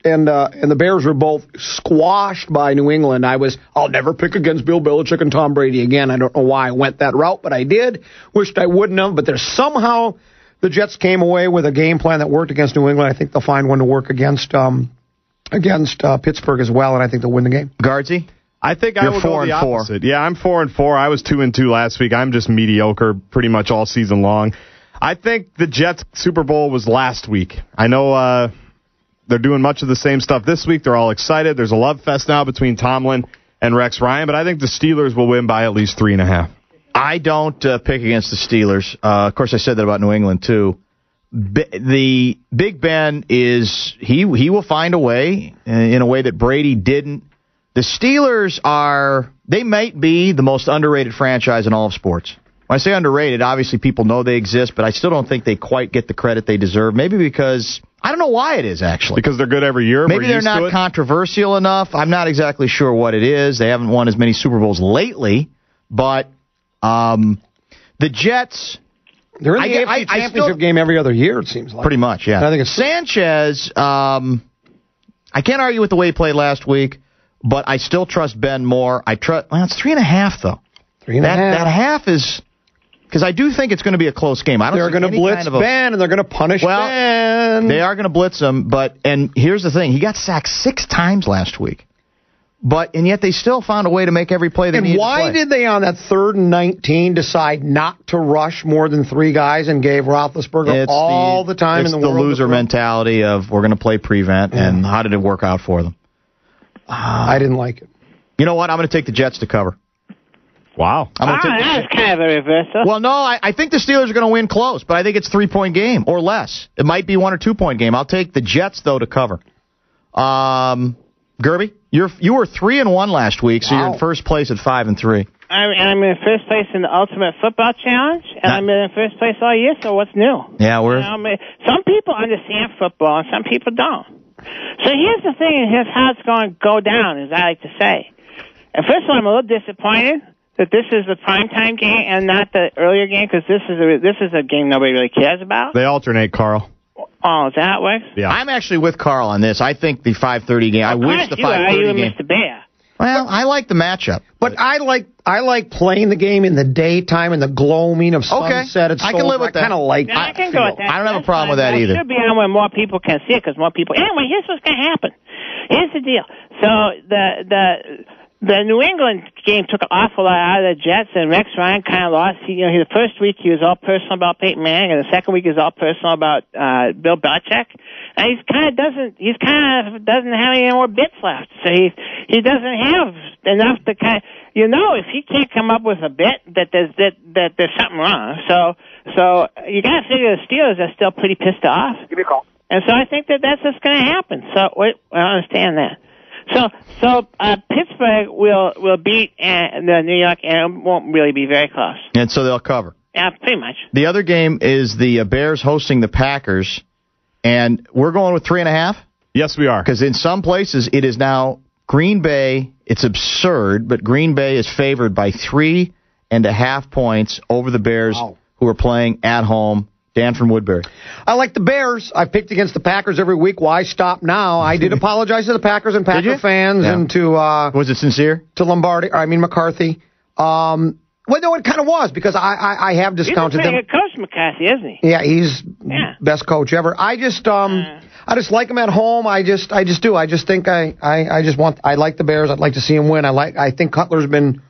and the Bears were both squashed by New England, I'll never pick against Bill Belichick and Tom Brady again. I don't know why I went that route, but I did. Wished I wouldn't have, but there's somehow the Jets came away with a game plan that worked against New England. I think they'll find one to work against Pittsburgh as well, and I think they'll win the game. Guardsy? I think I will go the opposite. Yeah, I'm 4-4. I was 2-2 last week. I'm just mediocre pretty much all season long. I think the Jets Super Bowl was last week. I know they're doing much of the same stuff this week. They're all excited. There's a love fest now between Tomlin and Rex Ryan, but I think the Steelers will win by at least 3.5. I don't pick against the Steelers. Of course, I said that about New England, too. The Big Ben he will find a way in a way that Brady didn't. The Steelers they might be the most underrated franchise in all of sports. When I say underrated, obviously people know they exist, but I still don't think they quite get the credit they deserve. Maybe because, I don't know why it is, actually. Because they're good every year? Maybe they're not controversial enough. I'm not exactly sure what it is. They haven't won as many Super Bowls lately, but the Jets... They're in the AFC Championship game every other year, it seems like. Pretty much, yeah. And I think it's Sanchez, I can't argue with the way he played last week, but I still trust Ben more. It's 3.5, though. 3.5. That half is... Because I do think it's going to be a close game. They're going to blitz Ben, and they're going to punish Ben. They are going to blitz him, and here's the thing. He got sacked 6 times last week. And yet they still found a way to make every play they needed to play. And why did they, on that 3rd and 19, decide not to rush more than 3 guys and gave Roethlisberger all the time in the world? It's the loser mentality of we're going to play prevent, and how did it work out for them? I didn't like it. You know what? I'm going to take the Jets to cover. Wow. That's kind of a reversal. Well, no, I think the Steelers are going to win close, but I think it's a 3-point game or less. It might be 1 or 2-point game. I'll take the Jets, though, to cover. Gerby, you were 3-1 last week, so you're in first place at 5-3. I'm in first place in the Ultimate Football Challenge, and I'm in first place all year, so what's new? Yeah, some people understand football, and some people don't. So here's the thing, and here's how it's going to go down, as I like to say. And first of all, I'm a little disappointed that this is the primetime game and not the earlier game, because this is a game nobody really cares about. They alternate, Carl. Oh, is that how it works? Yeah. I'm actually with Carl on this. I think the 5:30 game. I wish the 5:30 game. Mr. Bear. Well, I like the matchup, but I like playing the game in the daytime and the gloaming of sunset. I can live with that. I kind of like. I can go with that. I don't have a problem with that either. It should be on where more people can see it, because more people. Anyway, here's what's going to happen. Here's the deal. So the New England game took an awful lot out of the Jets, and Rex Ryan kind of lost. The first week he was all personal about Peyton Manning, and the second week he was all personal about Bill Belichick. And he kind of doesn't have any more bits left. So he doesn't have enough to if he can't come up with a bit that there's something wrong. So you got to figure the Steelers are still pretty pissed off. Give me a call. And so I think that's what's going to happen. So I understand that. So Pittsburgh will beat the New York, and it won't really be very close. And so they'll cover. Yeah, pretty much. The other game is the Bears hosting the Packers, and we're going with 3.5? Yes, we are. Because in some places it is now Green Bay. It's absurd, but Green Bay is favored by 3.5 points over the Bears, who are playing at home. Dan from Woodbury. I like the Bears. I've picked against the Packers every week. Why stop now? I did apologize to the Packers and Packer fans and to... was it sincere? To McCarthy. Well, no, it kind of was, because I have discounted them. He's a pretty good coach, McCarthy, isn't he? Yeah, he's best coach ever. I just like him at home. I just do. I just think I like the Bears. I'd like to see him win. I think Cutler's been...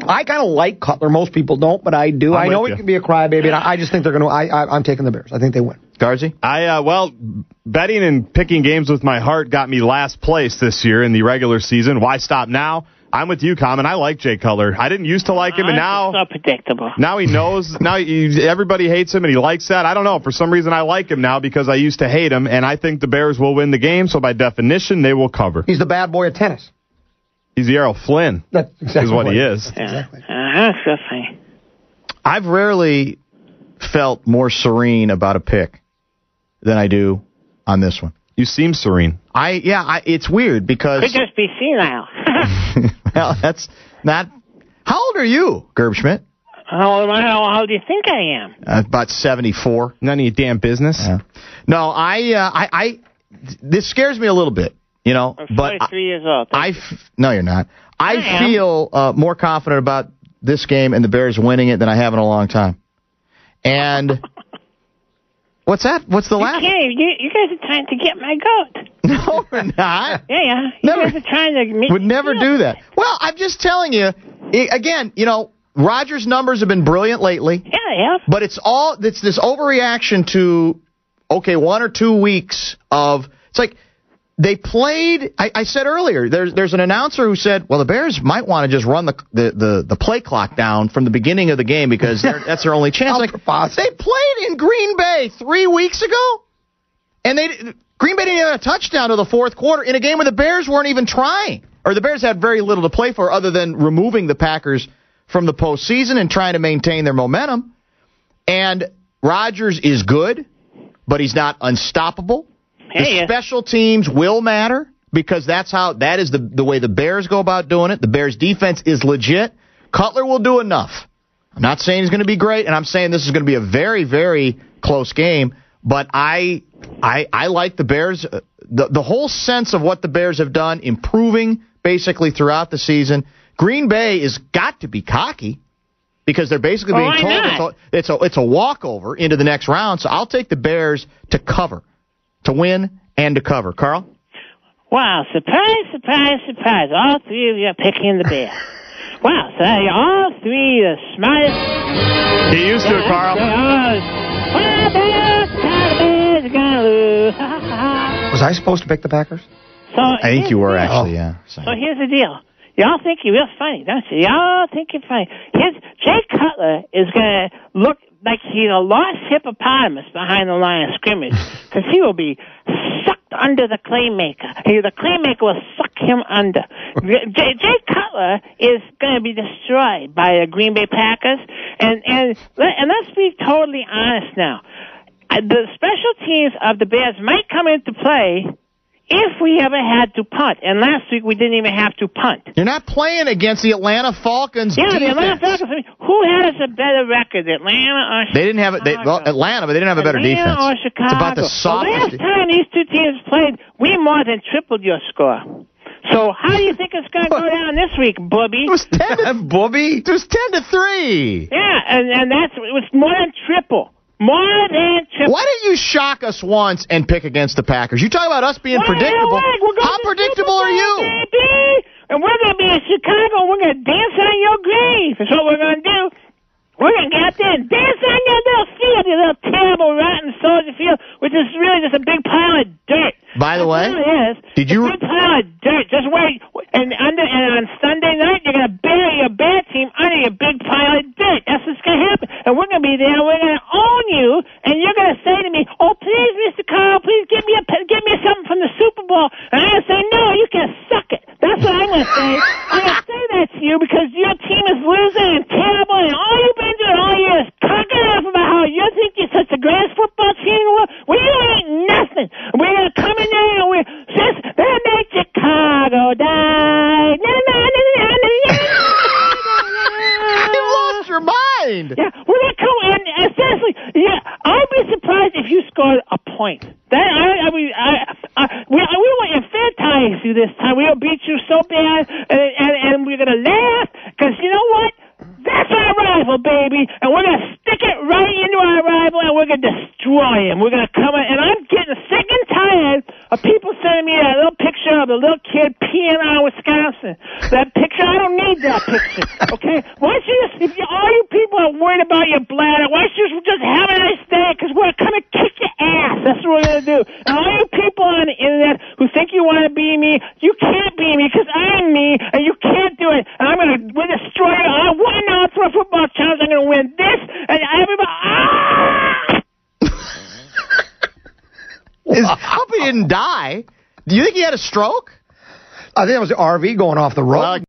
I kind of like Cutler. Most people don't, but I do. I know he can be a crybaby, and I just think they're going to... I'm taking the Bears. I think they win. Garzy? Betting and picking games with my heart got me last place this year in the regular season. Why stop now? I'm with you, Common. I like Jay Cutler. I didn't used to like him, and now... so predictable. Now he knows. Everybody hates him, and he likes that. I don't know. For some reason, I like him now because I used to hate him, and I think the Bears will win the game, so by definition, they will cover. He's the bad boy of tennis. He's the Errol Flynn, that's exactly is what he is. Yeah. Exactly. That's so funny. I've rarely felt more serene about a pick than I do on this one. You seem serene. It's weird because... Could just be senile. Well, that's not... How old are you, Gerbschmidt? How old do you think I am? About 74. None of your damn business. Yeah. No, this scares me a little bit, you know. I'm 43 years old. No, you're not. I feel more confident about this game and the Bears winning it than I have in a long time. And what's that? What's the laugh? You guys are trying to get my goat. No, we're not. Yeah. You guys are trying to make would never do that. Well, I'm just telling you, again, you know, Rodgers' numbers have been brilliant lately. Yeah. But it's this overreaction to, 1 or 2 weeks of, it's like they played, I said earlier, there's an announcer who said, well, the Bears might want to just run the play clock down from the beginning of the game because that's their only chance. Like, they played in Green Bay 3 weeks ago, and Green Bay didn't have a touchdown to the fourth quarter in a game where the Bears weren't even trying. Or the Bears had very little to play for other than removing the Packers from the postseason and trying to maintain their momentum. And Rodgers is good, but he's not unstoppable. The special teams will matter because that is the way the Bears go about doing it. The Bears defense is legit. Cutler will do enough. I'm not saying he's going to be great, and I'm saying this is going to be a very, very close game. But I like the Bears. The whole sense of what the Bears have done, improving basically throughout the season. Green Bay has got to be cocky because they're basically being told it's a walkover into the next round. So I'll take the Bears to cover, to win and to cover. Carl? Wow, surprise, surprise, surprise. All three of you are picking the Bears. Wow, so all three are the smartest. Get used to it, Carl. Was I supposed to pick the Packers? I think you were, actually, yeah. So here's the deal. Y'all think you're real funny, don't you? Y'all think you're funny. Jay Cutler is going to look like he's a lost hippopotamus behind the line of scrimmage because he will be sucked under the Claymaker. The Claymaker will suck him under. Jay Cutler is going to be destroyed by the Green Bay Packers. And let's be totally honest now. The special teams of the Bears might come into play if we ever had to punt. And last week we didn't even have to punt. You're not playing against the Atlanta Falcons. Yeah, defense. the Atlanta Falcons. Who has a better record, Atlanta or Chicago? They didn't have Atlanta, but they didn't have a better defense. Or Chicago. It's about the softest. The last time these two teams played, we more than tripled your score. So how do you think it's going to go down this week, Bubby? It was 10 Bubby. It was 10-3. Yeah, and it was more than triple. More than triple. Why didn't you shock us once and pick against the Packers? You talk about us being predictable. How predictable are you? Baby. And we're going to be in Chicago, and we're going to dance on your grave. That's what we're going to do. We're going to get out there and dance on your little field, your little terrible, rotten Soldier Field, which is really just a big pile of dirt. By the way, did you? A big pile of dirt. Just wait. And on Sunday night, you're going to bury your Bear team under your big pile of dirt. That's what's going to happen. And we're going to be there. We're going to own you. And you're going to say to me, "Oh, please, Mr. Carl, please give me something from the Super Bowl." And I'm going to say, "No, you can suck it." That's what I'm going to say. I'm going to say that to you because your team is losing and terrible, and all you've been doing all year is talking about how you think you're such the greatest football team in the world. Well, you ain't nothing. We're going to come in there and we're just that made Chicago die. You lost your mind. Yeah, we're going to come in and seriously, I'd be surprised if you scored a point. We won't infantilize you this time. We'll beat you so bad, and we're going to laugh because you know what? That's our rival, baby, and we're going to stick it right into our rival, and we're going to destroy him. We're going to come in, and I'm getting sick and tired of people sending me that little picture of a little kid peeing on Wisconsin. That picture, I don't need that picture, okay? Why don't you if all you people are worried about your bladder, why don't you just have a nice day, because we're going to kick your ass. That's what we're going to do. And all you people on the internet who think you want to be me, you can't be me, because I'm me, and you can't do it. And we'll destroy you. I won now. For a football challenge, I'm going to win this, and everybody. I hope he didn't die. Do you think he had a stroke? I think it was the RV going off the road. Well,